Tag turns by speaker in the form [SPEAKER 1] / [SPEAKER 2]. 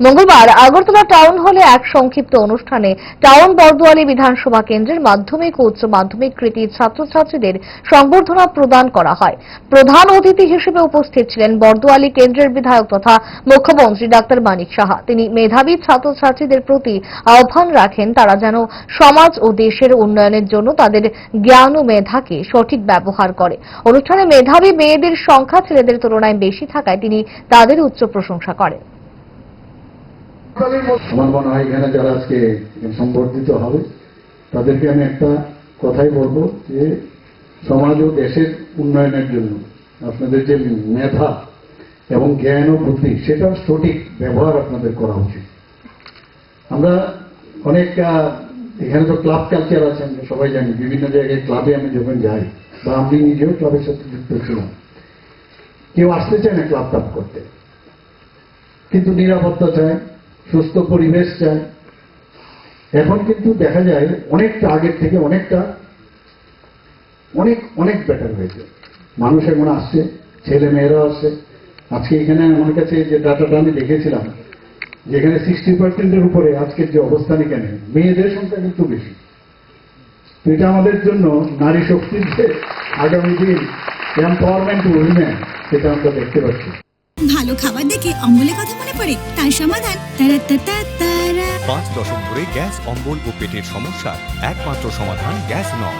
[SPEAKER 1] মঙ্গলবার আগরতলা টাউন হলে এক সংক্ষিপ্ত অনুষ্ঠানে টাউন বরদোয়ালি বিধানসভা কেন্দ্রের মাধ্যমিক ও উচ্চ মাধ্যমিক কৃতী ছাত্রছাত্রীদের সংবর্ধনা প্রদান করা হয়। প্রধান অতিথি হিসেবে উপস্থিত ছিলেন বরদোয়ালি কেন্দ্রের বিধায়ক তথা মুখ্যমন্ত্রী ডাক্তার মানিক সাহা। তিনি মেধাবী ছাত্রছাত্রীদের প্রতি আহ্বান রাখেন তারা যেন সমাজ ও দেশের উন্নয়নের জন্য তাদের জ্ঞান ও মেধাকে সঠিক ব্যবহার করে। অনুষ্ঠানে মেধাবী মেয়েদের সংখ্যা ছেলেদের তুলনায় বেশি থাকায় তিনি তাদের উচ্চ প্রশংসা করেন।
[SPEAKER 2] আমার মনে হয় এখানে যারা আজকে সংবর্ধিত হবে তাদেরকে আমি একটা কথাই বলবো যে সমাজ ও দেশের উন্নয়নের জন্য আপনাদের যে মেধা এবং জ্ঞান ও বুদ্ধি সেটার সঠিক ব্যবহার আপনাদের করা উচিত। আমরা অনেক এখানে তো ক্লাব কালচার আছে, আমরা সবাই জানি। বিভিন্ন জায়গায় ক্লাবে আমি যখন যাই বা আমি নিজেও ক্লাবের সাথে যুক্ত ছিলাম, কেউ আসতে চায় না ক্লাব টাপ করতে, কিন্তু নিরাপত্তা চায়, সুস্থ পরিবেশ চায়। এখন কিন্তু দেখা যায় অনেকটা আগের থেকে অনেকটা অনেক বেটার হয়েছে। মানুষ এখন আসছে, ছেলে মেয়েরা আসছে। আজকে এখানে আমার কাছে যে ডাটাটা আমি দেখেছিলাম, যেখানে 60% উপরে আজকের যে অবস্থান, এখানে মেয়েদের সংখ্যা কিন্তু বেশি। তো এটা আমাদের জন্য নারী শক্তির যে আগামী দিন এম্পাওয়ারমেন্ট উইমেন, সেটা আমরা দেখতে পাচ্ছি।
[SPEAKER 3] ভালো খাবার দেখে অম্বলের কথা মনে পড়ে, তার সমাধান
[SPEAKER 4] 5 দশক ধরে গ্যাস, অম্বল ও পেটের সমস্যার একমাত্র সমাধান গ্যাস নল।